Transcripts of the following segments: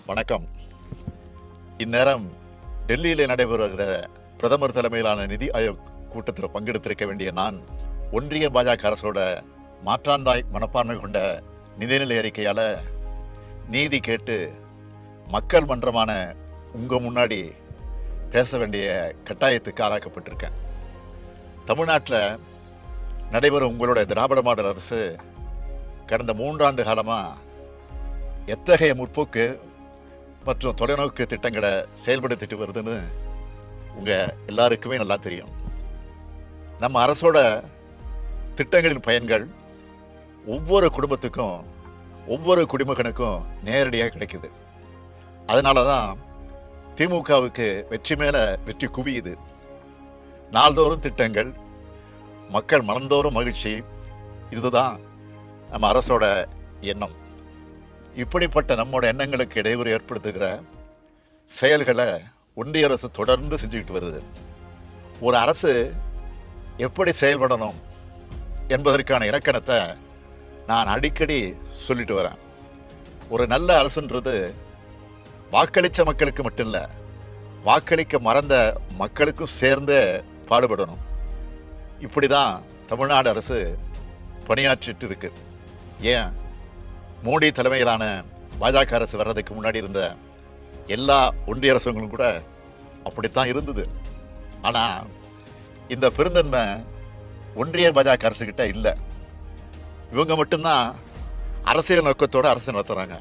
வணக்கம். இந்நேரம் டெல்லியில் நடைபெறுகிற பிரதமர் தலைமையிலான நிதி ஆயோக் கூட்டத்தில் பங்கெடுத்திருக்க வேண்டிய நான், ஒன்றிய பாஜக அரசோட மாற்றாந்தாய் மனப்பான்மை கொண்ட நிதிநிலை அறிக்கையால் நீதி கேட்டு மக்கள் மன்றமான உங்கள் முன்னாடி பேச வேண்டிய கட்டாயத்துக்கு ஆளாக்கப்பட்டிருக்கேன். தமிழ்நாட்டில் நடைபெறும் உங்களோட திராவிட மாடல் அரசு கடந்த 3 ஆண்டு காலமாக எத்தகைய முற்போக்கு மற்றும் தொலைநோக்கு திட்டங்களை செயல்படுத்திட்டு வருதுன்னு உங்கள் எல்லாருக்குமே நல்லா தெரியும். நம்ம அரசோட திட்டங்களின் பயன்கள் ஒவ்வொரு குடும்பத்துக்கும் ஒவ்வொரு குடிமகனுக்கும் நேரடியாக கிடைக்குது. அதனால தான் திமுகவுக்கு வெற்றி மேலே வெற்றி குவியுது. நாள்தோறும் திட்டங்கள், மக்கள் மனந்தோறும் மகிழ்ச்சி, இதுதான் நம்ம அரசோட எண்ணம். இப்படிப்பட்ட நம்மோட எண்ணங்களுக்கு இடையூறு ஏற்படுத்துகிற செயல்களை ஒன்றிய அரசு தொடர்ந்து செஞ்சுக்கிட்டு வருது. ஒரு அரசு எப்படி செயல்படணும் என்பதற்கான இலக்கணத்தை நான் அடிக்கடி சொல்லிட்டு வரேன். ஒரு நல்ல அரசுன்றது வாக்களித்த மக்களுக்கு மட்டும் இல்லை, வாக்களிக்க மறந்த மக்களுக்கும் சேர்ந்து பாடுபடணும். இப்படி தான் தமிழ்நாடு அரசு பணியாற்றிட்டு இருக்கு. ஏன், மோடி தலைமையிலான பாஜக அரசு வர்றதுக்கு முன்னாடி இருந்த எல்லா ஒன்றிய அரசுகளும் கூட அப்படித்தான் இருந்தது. ஆனால் இந்த பெருந்தன்மை ஒன்றிய பாஜக அரசுகிட்ட இல்லை. இவங்க மட்டும்தான் அரசியல் நோக்கத்தோடு அரசு நடத்துகிறாங்க.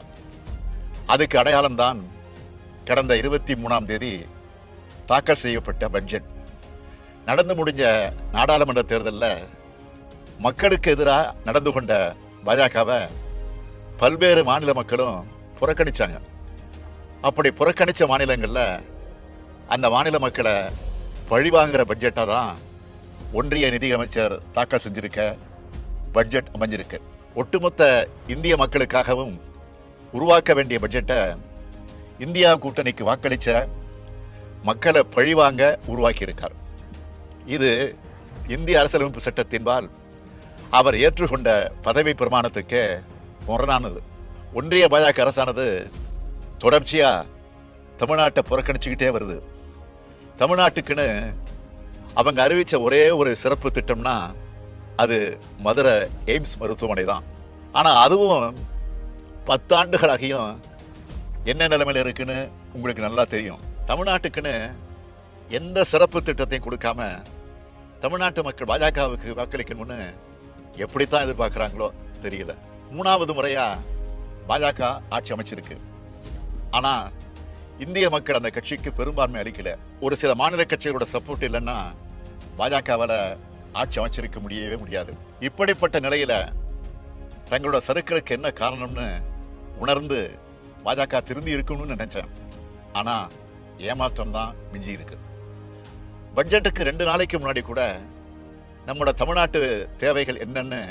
அதுக்கு அடையாளம்தான் கடந்த 23ஆம் தேதி தாக்கல் செய்யப்பட்ட பட்ஜெட். நடந்து முடிஞ்ச நாடாளுமன்ற தேர்தலில் மக்களுக்கு எதிராக நடந்து கொண்ட பாஜகவை பல்வேறு மாநில மக்களும் புறக்கணித்தாங்க. அப்படி புறக்கணித்த மாநிலங்களில் அந்த மாநில மக்களை பழிவாங்கிற பட்ஜெட்டாக தான் ஒன்றிய நிதியமைச்சர் தாக்கல் செஞ்சிருக்க பட்ஜெட் அமைஞ்சிருக்கு. ஒட்டுமொத்த இந்திய மக்களுக்காகவும் உருவாக்க வேண்டிய பட்ஜெட்டை இந்தியா கூட்டணிக்கு வாக்களித்த மக்களை பழிவாங்க உருவாக்கியிருக்கார். இது இந்திய அரசியலமைப்பு சட்டத்தின்பால் அவர் ஏற்றுக்கொண்ட பதவி பிரமாணத்துக்கு முரணானது. ஒன்றிய பாஜக அரசானது தொடர்ச்சியாக தமிழ்நாட்டை புறக்கணிச்சுக்கிட்டே வருது. தமிழ்நாட்டுக்குன்னு அவங்க அறிவித்த ஒரே ஒரு சிறப்பு திட்டம்னா அது மதுரை எய்ம்ஸ் மருத்துவமனை தான். ஆனால் அதுவும் 10 ஆண்டுகளாகியும் என்ன நிலைமையில் இருக்குன்னு உங்களுக்கு நல்லா தெரியும். தமிழ்நாட்டுக்குன்னு எந்த சிறப்பு திட்டத்தையும் கொடுக்காம தமிழ்நாட்டு மக்கள் பாஜகவுக்கு வாக்களிக்கணும்னு எப்படித்தான் எதிர்பார்க்குறாங்களோ தெரியல. 3வது முறையாக பாஜக ஆட்சி அமைச்சிருக்கு. ஆனால் இந்திய மக்கள் அந்த கட்சிக்கு பெரும்பான்மை அளிக்கல. ஒரு சில மாநில கட்சிகளோட சப்போர்ட் இல்லைன்னா பாஜகவால் ஆட்சி அமைச்சிருக்க முடியவே முடியாது. இப்படிப்பட்ட நிலையில் தங்களோட சறுக்களுக்கு என்ன காரணம்னு உணர்ந்து பாஜக திருந்தி இருக்கணும்னு நினைச்சேன். ஆனால் ஏமாற்றம் தான் மிஞ்சி இருக்கு. பட்ஜெட்டுக்கு 2 நாளைக்கு முன்னாடி கூட நம்மளோட தமிழ்நாட்டு தேவைகள் என்னன்னு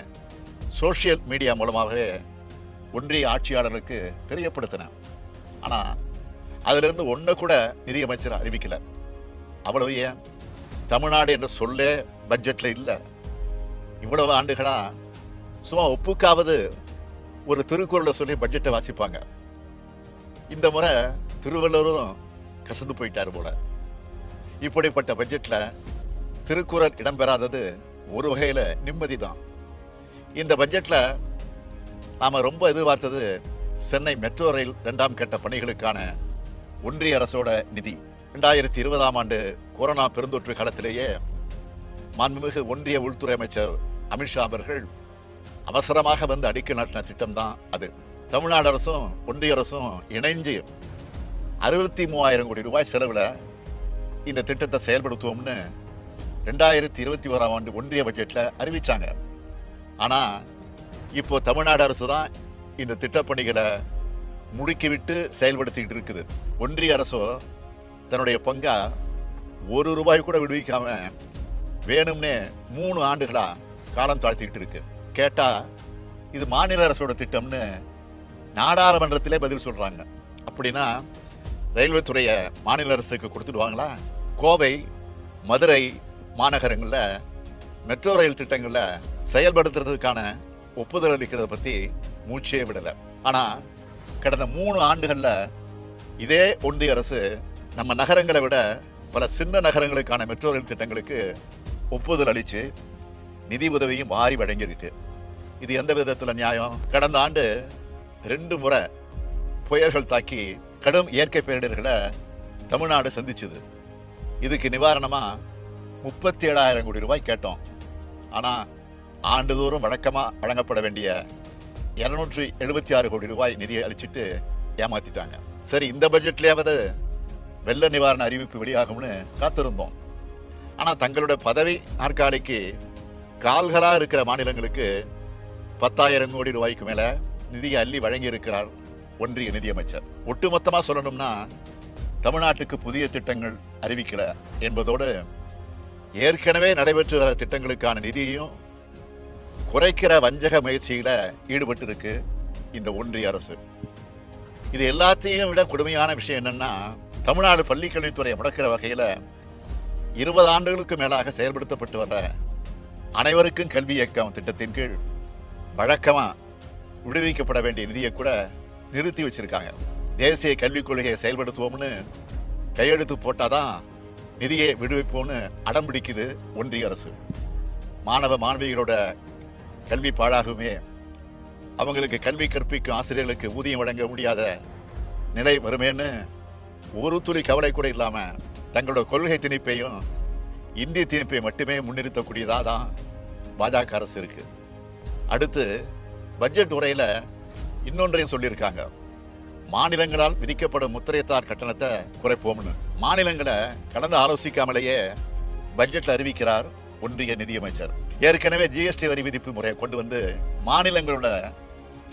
சோஷியல் மீடியா மூலமாகவே ஒன்றிய ஆட்சியாளர்களுக்கு தெரியப்படுத்தினேன். ஆனால் அதிலிருந்து ஒன்றை கூட நிதியமைச்சர் அறிவிக்கலை. அவ்வளவு ஏன், தமிழ்நாடு என்ற சொல்லே பட்ஜெட்டில் இல்லை. இவ்வளவு ஆண்டுகளாக சும்மா ஒப்புக்காவது ஒரு திருக்குறளை சொல்லி பட்ஜெட்டை வாசிப்பாங்க. இந்த முறை திருவள்ளுவரும் கசந்து போயிட்டார் போல. இப்படிப்பட்ட பட்ஜெட்டில் திருக்குறள் இடம்பெறாதது ஒரு வகையில் நிம்மதி தான். இந்த பட்ஜெட்டில் நாம் ரொம்ப எதிர்பார்த்தது சென்னை மெட்ரோ ரயில் 2ஆம் கட்ட பணிகளுக்கான ஒன்றிய அரசோட நிதி. 2020ஆம் ஆண்டு கொரோனா பெருந்தொற்று காலத்திலேயே மாண்புமிகு ஒன்றிய உள்துறை அமைச்சர் அமித்ஷா அவர்கள் அவசரமாக வந்து அடிக்கல் நாட்டின திட்டம் தான் அது. தமிழ்நாடு அரசும் ஒன்றிய அரசும் இணைஞ்சு 63,000 கோடி ரூபாய் செலவில் இந்த திட்டத்தை செயல்படுத்துவோம்னு 2021ஆம் ஆண்டு ஒன்றிய பட்ஜெட்டில் அறிவித்தாங்க. ஆனால் இப்போ தமிழ்நாடு அரசு தான் இந்த திட்டப்பணிகளை முடுக்கிவிட்டு செயல்படுத்திக்கிட்டு இருக்குது. ஒன்றிய அரசோ தன்னுடைய பங்கா 1 ரூபாய் கூட விடுவிக்காம வேணும்னே 3 ஆண்டுகளாக காலம் தாழ்த்திக்கிட்டு இருக்கு. கேட்டால் இது மாநில அரசோட திட்டம்னு நாடாளுமன்றத்திலே பதில் சொல்கிறாங்க. அப்படின்னா ரயில்வே துறையை மாநில அரசுக்கு கொடுத்துடுவாங்களா? கோவை, மதுரை மாநகரங்களில் மெட்ரோ ரயில் திட்டங்களில் செயல்படுத்துறதுக்கான ஒப்புதல் அளிக்கிறத பற்றி மூச்சே விடலை. ஆனால் கடந்த 3 ஆண்டுகளில் இதே ஒன்றிய அரசு நம்ம நகரங்களை விட பல சின்ன நகரங்களுக்கான மெட்ரோ ரயில் திட்டங்களுக்கு ஒப்புதல் அளித்து நிதி உதவியும் வாரி வழங்கியிருக்கு. இது எந்த விதத்தில் நியாயம்? கடந்த ஆண்டு 2 முறை புயல்கள் தாக்கி கடும் இயற்கை பேரிடர்களை தமிழ்நாடு சந்திச்சுது. இதுக்கு நிவாரணமாக 37,000 கோடி ரூபாய் கேட்டோம். ஆனால் ஆண்டுதோறும் வழக்கமாக வழங்கப்பட வேண்டிய 276 கோடி ரூபாய் நிதியை அளிச்சுட்டு ஏமாத்திட்டாங்க. சரி, இந்த பட்ஜெட்லேயாவது வெள்ள நிவாரண அறிவிப்பு வெளியாகும்னு காத்திருந்தோம். ஆனால் தங்களோட பதவி நாற்காலிக்கு கால்களாக இருக்கிற மாநிலங்களுக்கு 10,000 கோடி ரூபாய்க்கு மேலே நிதியை அள்ளி வழங்கியிருக்கிறார் ஒன்றிய நிதியமைச்சர். ஒட்டுமொத்தமாக சொல்லணும்னா தமிழ்நாட்டுக்கு புதிய திட்டங்கள் அறிவிக்கல என்பதோடு ஏற்கனவே நடைபெற்று வர திட்டங்களுக்கான நிதியையும் குறைக்கிற வஞ்சக முயற்சியில ஈடுபட்டு இருக்கு இந்த ஒன்றிய அரசு. இது எல்லாத்தையும் விட கொடுமையான விஷயம் என்னன்னா, தமிழ்நாடு பள்ளிக்கல்வித்துறையை முடக்கிற வகையில் 20 ஆண்டுகளுக்கு மேலாக செயல்படுத்தப்பட்டு வர அனைவருக்கும் கல்வி இயக்கம் திட்டத்தின் கீழ் வழக்கமாக விடுவிக்கப்பட வேண்டிய நிதியை கூட நிறுத்தி வச்சிருக்காங்க. தேசிய கல்விக் கொள்கையை செயல்படுத்துவோம்னு கையெழுத்து போட்டாதான் நிதியை விடுவிப்போம்னு அடம் பிடிக்குது ஒன்றிய அரசு. மாணவ மாணவிகளோட கல்வி பாழாகுமே, அவங்களுக்கு கல்வி கற்பிக்கும் ஆசிரியர்களுக்கு ஊதியம் வழங்க முடியாத நிலை வருமேன்னு ஒரு துளி கவலை கூட இல்லாமல் தங்களோட கொள்கை திணிப்பையும் இந்திய திணிப்பை மட்டுமே முன்னிறுத்தக்கூடியதாக தான் பாஜக அரசு இருக்கு. அடுத்து பட்ஜெட் உரையில் இன்னொன்றையும் சொல்லியிருக்காங்க. மாநிலங்களால் விதிக்கப்படும் முத்திரைத்தார் கட்டணத்தை குறைப்போம்னு. மாநிலங்களை கலந்து ஆலோசிக்காமலேயே பட்ஜெட்டில் அறிவிக்கிறார் ஒன்றிய நிதியமைச்சர். ஏற்கனவே ஜிஎஸ்டி வரி விதிப்பு முறையை கொண்டு வந்து மாநிலங்களோட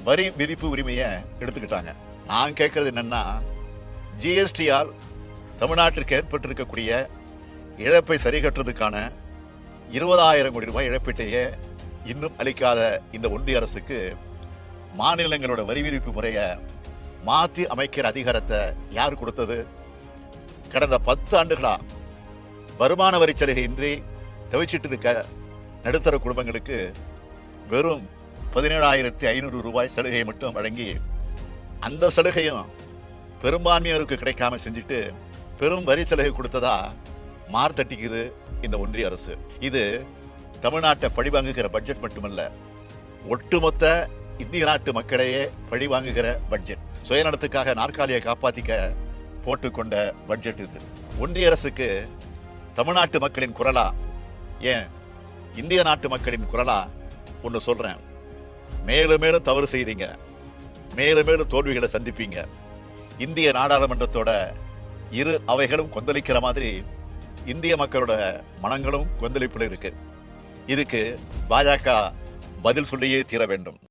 வரி விதிப்பு உரிமையை எடுத்துக்கிட்டாங்க. நான் கேட்கறது என்னன்னா, ஜிஎஸ்டியால் தமிழ்நாட்டிற்கு ஏற்பட்டிருக்கக்கூடிய இழப்பை சரி கட்டுறதுக்கான 20,000 கோடி ரூபாய் இழப்பீட்டையே இன்னும் அளிக்காத இந்த ஒன்றிய அரசுக்கு மாநிலங்களோட வரி விதிப்பு முறையை மாற்றி அமைக்கிற அதிகாரத்தை யார் கொடுத்தது? கடந்த 10 ஆண்டுகளா வருமான வரி சலுகை இன்றி தவிச்சிட்டு இருக்க நடுத்தர குடும்பங்களுக்கு வெறும் 17,500 ரூபாய் சலுகையை மட்டும் வழங்கி அந்த சலுகையும் பெரும்பான்மையோருக்கு கிடைக்காம செஞ்சுட்டு பெரும் வரி சலுகை கொடுத்ததா மார்த்தட்டிக்குது இந்த ஒன்றிய அரசு. இது தமிழ்நாட்டை பழிவாங்குகிற பட்ஜெட் மட்டுமல்ல, ஒட்டுமொத்த இந்திய நாட்டு மக்களையே பழிவாங்குகிற பட்ஜெட். சுயநலத்துக்காக நாற்காலியை காப்பாத்திக்க போட்டுக்கொண்ட பட்ஜெட் இது. ஒன்றிய அரசுக்கு தமிழ்நாட்டு மக்களின் குரலா, ஏன் இந்திய நாட்டு மக்களின் குரலா ஒன்று சொல்றேன். மேலும் மேலும் தவறு செய்றீங்க, மேலும் மேலும் தோல்விகளை சந்திப்பீங்க. இந்திய நாடாளுமன்றத்தோட இரு அவைகளும் கொந்தளிக்கிற மாதிரி இந்திய மக்களோட மனங்களும் கொந்தளிப்புல இருக்கு. இதுக்கு பாஜக பதில் சொல்லியே தீர வேண்டும்.